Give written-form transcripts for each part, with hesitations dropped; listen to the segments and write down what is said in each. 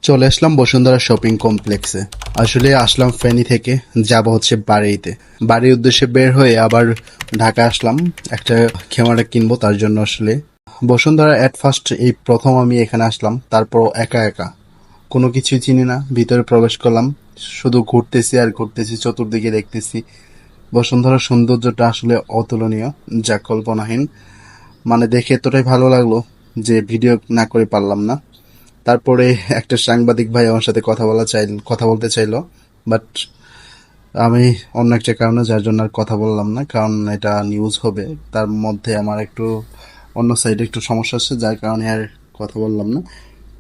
চলে আসলাম বসুন্ধরা শপিং কমপ্লেক্সে। আসলে আসলাম ফেনী থেকে, যাব হচ্ছে বাড়িতে। বাড়ির উদ্দেশ্যে বের হয়ে আবার ঢাকা আসলাম একটা ক্যামেরা কিনবো, তার জন্য আসলে বসুন্ধরা এট ফার্স্ট এই প্রথম আমি এখানে আসলাম। তারপর একা একা কোনো কিছুই চিনি না, ভিতরে প্রবেশ করলাম। শুধু ঘুরতেছি আর ঘুরতেছি, চতুর্দিকে দেখতেছি। বসুন্ধরার সৌন্দর্যটা আসলে অতুলনীয়, যা কল্পনাহীন। মানে দেখে এতটাই ভালো লাগলো যে ভিডিও না করে পারলাম না। তারপরে একটা সাংবাদিক ভাই আমার সাথে কথা বলতে চাইলো, বাট আমি অন্য একটা কারণে, যার জন্য আর কথা বললাম না, কারণ এটা নিউজ হবে। তার মধ্যে আমার একটু অন্য সাইডে একটু সমস্যা আছে, যার কারণে আর কথা বললাম না।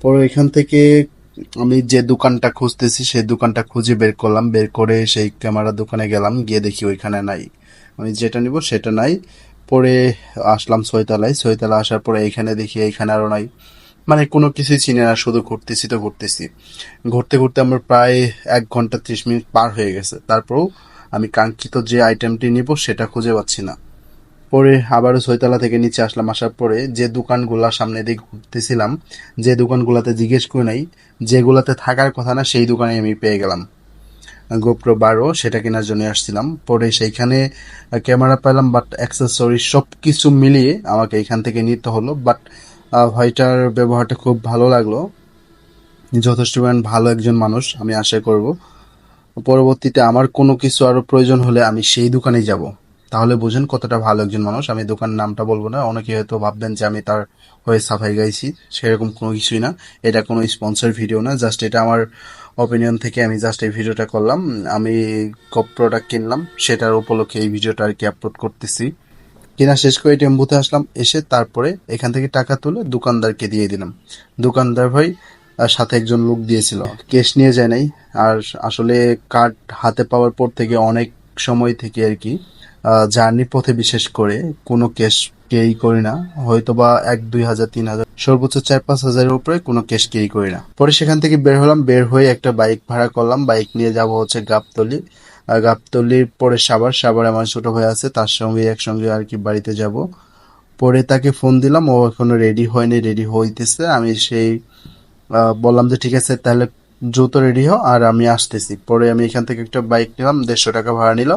পরে এখান থেকে আমি যে দোকানটা খুঁজতেছি সেই দোকানটা খুঁজে বের করলাম, বের করে সেই ক্যামেরা দোকানে গেলাম, গিয়ে দেখি ওইখানে নাই। আমি যেটা নিব সেটা নাই। পরে আসলাম ছয়তলায়, ছয়তলা আসার পরে এইখানে দেখি এইখানে আরো নাই। মানে কোনো কিছুই চিনি না, শুধু ঘুরতেছি তো ঘুরতেছি। ঘুরতে ঘুরতে আমার প্রায় 1 ঘন্টা 30 মিনিট পার হয়ে গেছে। তারপরেও আমি কাঙ্ক্ষিত যে আইটেমটি নিব সেটা খুঁজে পাচ্ছি না। পরে আবারও ছয়তলা থেকে নিচে আসলাম, আসার পরে যে দোকানগুলা সামনে দিয়ে ঘুরতেছিলাম, যে দোকানগুলাতে জিজ্ঞেস করে নাই, যেগুলাতে থাকার কথা না, সেই দোকানে আমি পেয়ে গেলাম। GoPro 12 সেটা কেনার জন্য আসছিলাম। পরে সেইখানে ক্যামেরা পেলাম, বাট অ্যাক্সেসরি সব কিছু মিলিয়ে আমাকে এখান থেকে নিতে হলো। বাট ভাইটার ব্যবহারটা খুব ভালো লাগলো, যথেষ্ট ভালো একজন মানুষ। আমি আশা করব পরবর্তীতে আমার কোনো কিছু আরো প্রয়োজন হলে আমি সেই দোকানেই যাব। তাহলে বুঝেন কতটা ভালো একজন মানুষ। আমি দোকানের নামটা বলবো না, অনেকে হয়তো ভাববেন যে আমি তার হয়ে সাফাই গাইছি। সেরকম কোনো কিছুই না, এটা কোনো স্পন্সর ভিডিও না, জাস্ট এটা আমার অপিনিয়ন থেকে আমি জাস্ট এই ভিডিওটা করলাম। আমি প্রোডাক্ট কিনলাম, সেটার উপলক্ষে এই ভিডিওটা আর কি আপলোড করতেছি। কেনা শেষ করে টেম্পুতে আসলাম, এসে তারপরে এখান থেকে টাকা তুলে দোকানদারকে দিয়ে দিলাম। দোকানদার ভাই সাথে একজন লোক দিয়েছিল, ক্যাশ নিয়ে যায় নাই। আর আসলে কার্ড হাতে পাওয়ার পর থেকে অনেক সময় থেকে আর কি জার্নি পথে বিশেষ করে কোনো ক্যাশ ক্যারি করি না। হয়তো বা 1-2 হাজার 3 হাজার, সর্বোচ্চ 4-5 হাজারের উপরে কোনো ক্যাশ ক্যারি করি না। পরে সেখান থেকে বের হলাম, বের হয়ে একটা বাইক ভাড়া করলাম, বাইক নিয়ে যাব হচ্ছে গাবতলী। আর গাবতলীর পরে সাভার আমার ছোট ভাই আছে, তার সঙ্গে একসঙ্গে আর কি বাড়িতে যাব। পরে তাকে ফোন দিলাম, ও এখনো রেডি হয়নি, রেডি হইতেছে। আমি সেই বললাম যে ঠিক আছে তাহলে দ্রুত রেডি হও আর আমি আসতেছি। পরে আমি এখান থেকে একটা বাইক নিলাম, 150 টাকা ভাড়া নিল।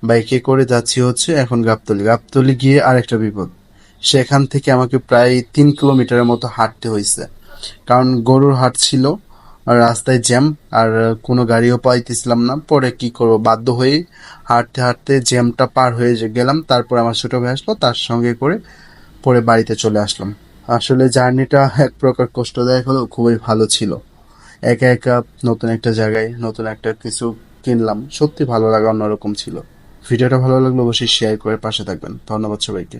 বাইকে করে যাচ্ছি হচ্ছে এখন গাবতলী। গাবতলী গিয়ে আর একটা বিপদ, সেখান থেকে আমাকে প্রায় 3 কিলোমিটারের মতো হাঁটতে হয়েছে, কারণ গরুর হাট ছিল আর রাস্তায় জ্যাম। আর কোনো গাড়িও পাইতেছিলাম না। পরে কি করব, বাধ্য হয়ে হাঁটতে হাঁটতে জ্যামটা পার হয়ে গেলাম। তারপর আমার ছোট ভাই আসলো, তার সঙ্গে করে পরে বাড়িতে চলে আসলাম। আসলে জার্নিটা এক প্রকার কষ্টদায়ক হলেও খুবই ভালো ছিল। একা একা নতুন একটা জায়গায় নতুন একটা কিছু কিনলাম, সত্যি ভালো লাগা অন্যরকম ছিল। ভিডিওটা ভালো লাগলো অবশ্যই শেয়ার করে পাশে থাকবেন। ধন্যবাদ সবাইকে।